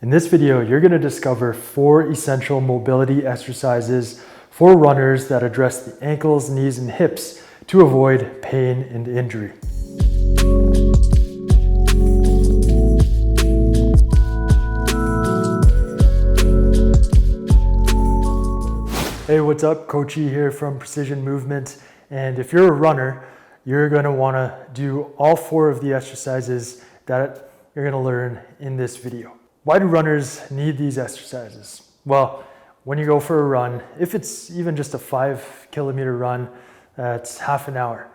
In this video, you're going to discover 4 essential mobility exercises for runners that address the ankles, knees, and hips to avoid pain and injury. Hey, what's up? Coach E here from Precision Movement. And if you're a runner, you're going to want to do all 4 of the exercises that you're going to learn in this video. Why do runners need these exercises? Well, when you go for a run, if it's even just a 5-kilometer run, that's half an hour,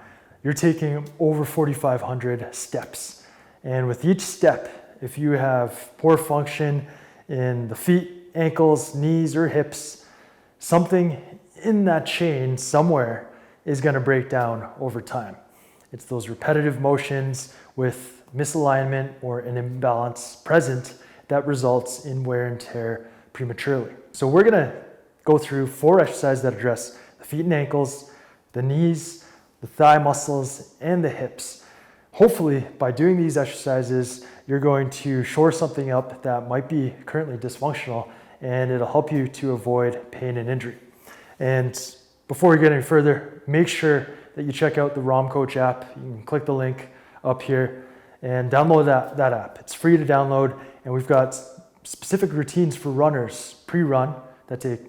you're taking over 4,500 steps. And with each step, if you have poor function in the feet, ankles, knees, or hips, something in that chain somewhere is going to break down over time. It's those repetitive motions with misalignment or an imbalance present that results in wear and tear prematurely. So we're going to go through 4 exercises that address the feet and ankles, the knees, the thigh muscles, and the hips. Hopefully, by doing these exercises, you're going to shore something up that might be currently dysfunctional, and it'll help you to avoid pain and injury. And before we get any further, make sure that you check out the ROM Coach app. You can click the link up here and download that app. It's free to download, and we've got specific routines for runners pre-run that take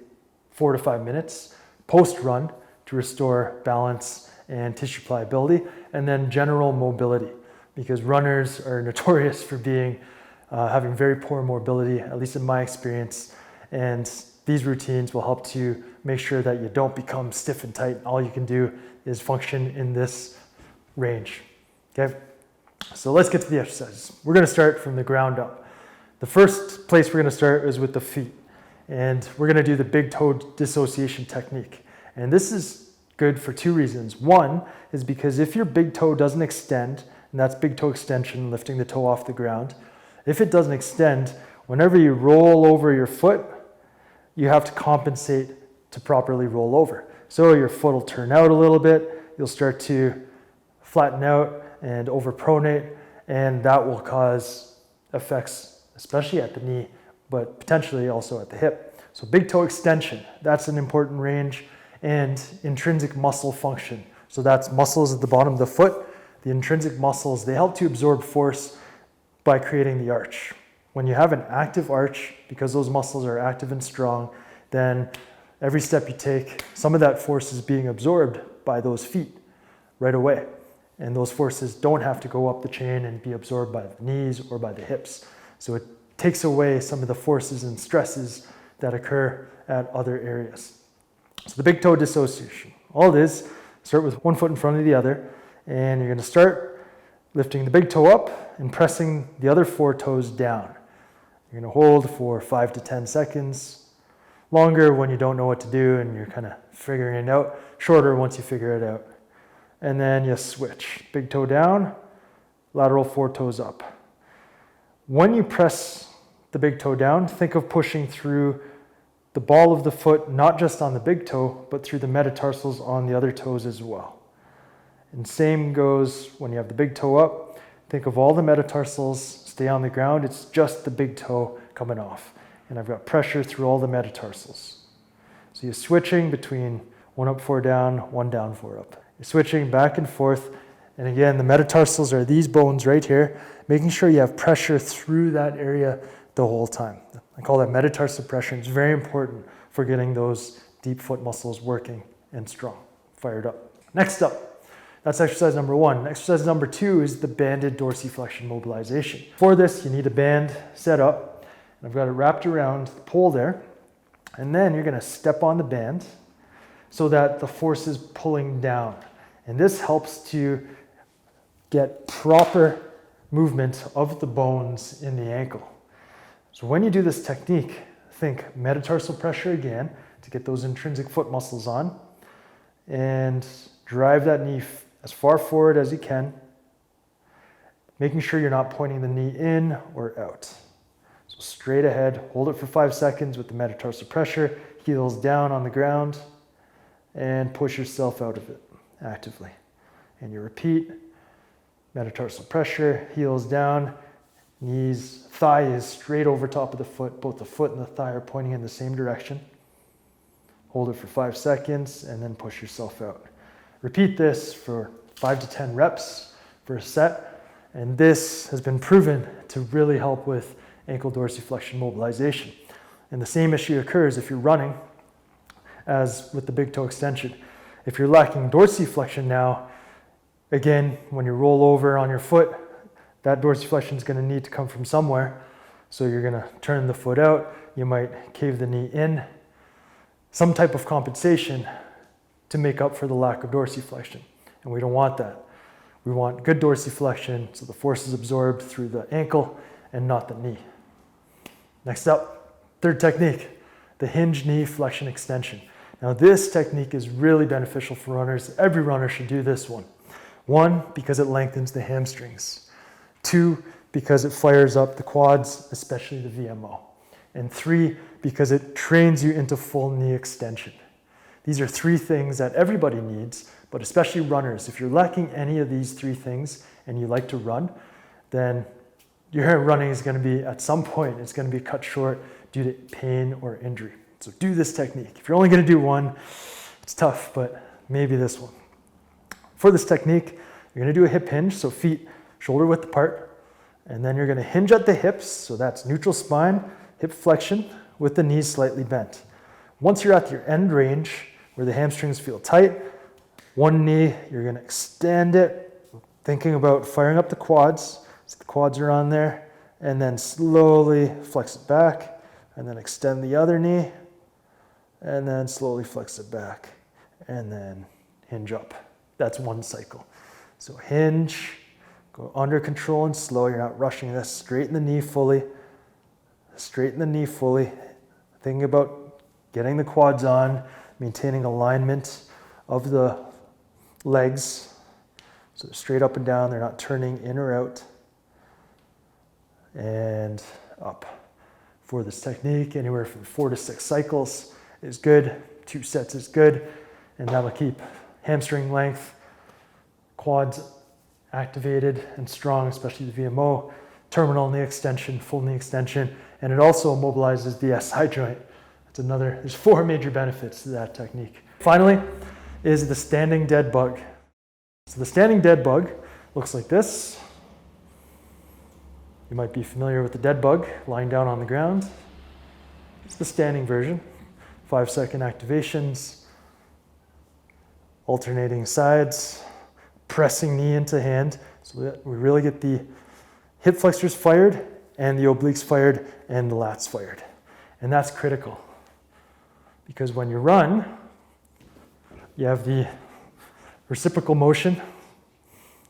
4 to 5 minutes, post-run to restore balance and tissue pliability, and then general mobility, because runners are notorious for having very poor mobility, at least in my experience, and these routines will help to make sure that you don't become stiff and tight. All you can do is function in this range, okay? So let's get to the exercises. We're going to start from the ground up. The first place we're going to start is with the feet, and we're going to do the big toe dissociation technique. And this is good for 2 reasons. One is because if your big toe doesn't extend, and that's big toe extension, lifting the toe off the ground, if it doesn't extend, whenever you roll over your foot, you have to compensate to properly roll over. So your foot will turn out a little bit, you'll start to flatten out and overpronate, and that will cause effects, especially at the knee, but potentially also at the hip. So big toe extension, that's an important range, and intrinsic muscle function. So that's muscles at the bottom of the foot. The intrinsic muscles, they help to absorb force by creating the arch. When you have an active arch, because those muscles are active and strong, then every step you take, some of that force is being absorbed by those feet right away. And those forces don't have to go up the chain and be absorbed by the knees or by the hips. So it takes away some of the forces and stresses that occur at other areas. So the big toe dissociation. All it is, start with one foot in front of the other, and you're going to start lifting the big toe up and pressing the other 4 toes down. You're going to hold for 5 to 10 seconds. Longer when you don't know what to do and you're kind of figuring it out. Shorter once you figure it out. And then you switch. Big toe down, lateral 4 toes up. When you press the big toe down, think of pushing through the ball of the foot, not just on the big toe, but through the metatarsals on the other toes as well. And same goes when you have the big toe up. Think of all the metatarsals, stay on the ground. It's just the big toe coming off. And I've got pressure through all the metatarsals. So you're switching between 1 up, 4 down, 1 down, 4 up. You're switching back and forth. And again, the metatarsals are these bones right here, making sure you have pressure through that area the whole time. I call that metatarsal pressure. It's very important for getting those deep foot muscles working and strong, fired up. Next up, that's exercise number 1. Exercise number 2 is the banded dorsiflexion mobilization. For this, you need a band set up. And I've got it wrapped around the pole there. And then you're going to step on the band so that the force is pulling down. And this helps to get proper movement of the bones in the ankle. So when you do this technique, think metatarsal pressure again to get those intrinsic foot muscles on, and drive that knee as far forward as you can, making sure you're not pointing the knee in or out. So straight ahead, hold it for 5 seconds with the metatarsal pressure, heels down on the ground, and push yourself out of it actively. And you repeat, metatarsal pressure, heels down, Knees, thigh is straight over top of the foot. Both the foot and the thigh are pointing in the same direction. Hold it for 5 seconds and then push yourself out. Repeat this for 5 to 10 reps for a set. And this has been proven to really help with ankle dorsiflexion mobilization. And the same issue occurs if you're running as with the big toe extension. If you're lacking dorsiflexion now, again, when you roll over on your foot, that dorsiflexion is going to need to come from somewhere. So you're going to turn the foot out. You might cave the knee in. Some type of compensation to make up for the lack of dorsiflexion. And we don't want that. We want good dorsiflexion so the force is absorbed through the ankle and not the knee. Next up, third technique, the Hinged Knee Flexion-Extension. Now this technique is really beneficial for runners. Every runner should do this one. 1, because it lengthens the hamstrings. 2, because it fires up the quads, especially the VMO. And 3, because it trains you into full knee extension. These are 3 things that everybody needs, but especially runners. If you're lacking any of these 3 things and you like to run, then your running is going to be, at some point, it's going to be cut short due to pain or injury. So do this technique. If you're only going to do one, it's tough, but maybe this one. For this technique, you're going to do a hip hinge, so feet shoulder width apart, and then you're going to hinge at the hips, so that's neutral spine, hip flexion with the knees slightly bent. Once you're at your end range where the hamstrings feel tight, one knee, you're going to extend it, thinking about firing up the quads, so the quads are on there, and then slowly flex it back, and then extend the other knee, and then slowly flex it back, and then hinge up. That's one cycle. So hinge, go under control and slow. You're not rushing this. Straighten the knee fully. Straighten the knee fully. Thinking about getting the quads on, maintaining alignment of the legs. So they're straight up and down. They're not turning in or out. And up. For this technique, anywhere from 4 to 6 cycles is good. 2 sets is good. And that'll keep hamstring length, quads activated and strong, especially the VMO, terminal knee extension, full knee extension, and it also mobilizes the SI joint. That's another, there's 4 major benefits to that technique. Finally is the standing dead bug. So the standing dead bug looks like this. You might be familiar with the dead bug lying down on the ground. It's the standing version. 5-second activations, alternating sides, pressing knee into hand so that we really get the hip flexors fired and the obliques fired and the lats fired. And that's critical because when you run, you have the reciprocal motion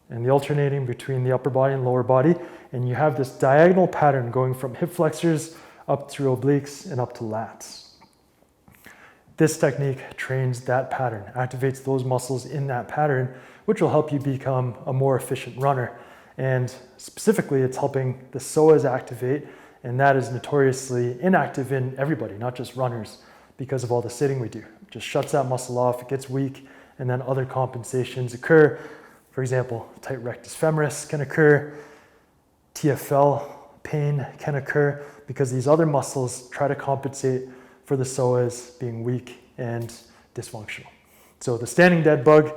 and the alternating between the upper body and lower body, and you have this diagonal pattern going from hip flexors up through obliques and up to lats. This technique trains that pattern, activates those muscles in that pattern, which will help you become a more efficient runner. And specifically, it's helping the psoas activate, and that is notoriously inactive in everybody, not just runners, because of all the sitting we do. It just shuts that muscle off, it gets weak, and then other compensations occur. For example, tight rectus femoris can occur, TFL pain can occur, because these other muscles try to compensate for the psoas being weak and dysfunctional. So the standing dead bug,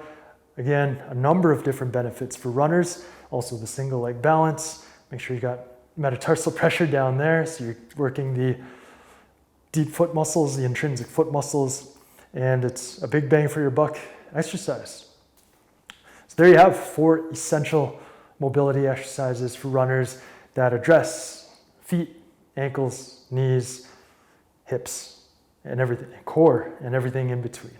again, a number of different benefits for runners. Also the single leg balance. Make sure you got metatarsal pressure down there, so you're working the deep foot muscles, the intrinsic foot muscles, and it's a big bang for your buck exercise. So there you have 4 essential mobility exercises for runners that address feet, ankles, knees, hips, and everything, core, and everything in between.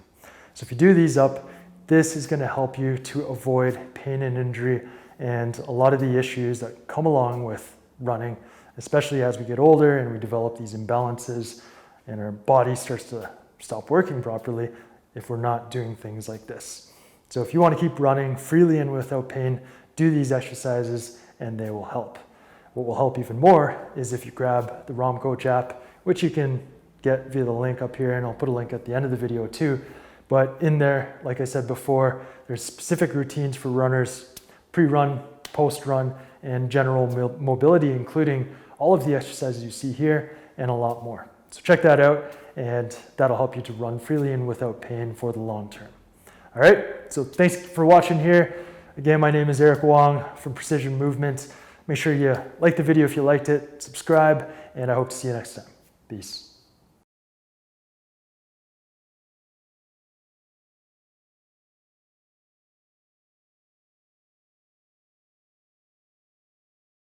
So if you do these up, this is going to help you to avoid pain and injury and a lot of the issues that come along with running, especially as we get older and we develop these imbalances and our body starts to stop working properly if we're not doing things like this. So if you want to keep running freely and without pain, do these exercises and they will help. What will help even more is if you grab the ROM Coach app, which you can get via the link up here, and I'll put a link at the end of the video too. But in there, like I said before, there's specific routines for runners, pre-run, post-run, and general mobility, including all of the exercises you see here and a lot more. So check that out, and that'll help you to run freely and without pain for the long term. All right, so thanks for watching here. Again, my name is Eric Wong from Precision Movement. Make sure you like the video if you liked it, subscribe, and I hope to see you next time. Peace.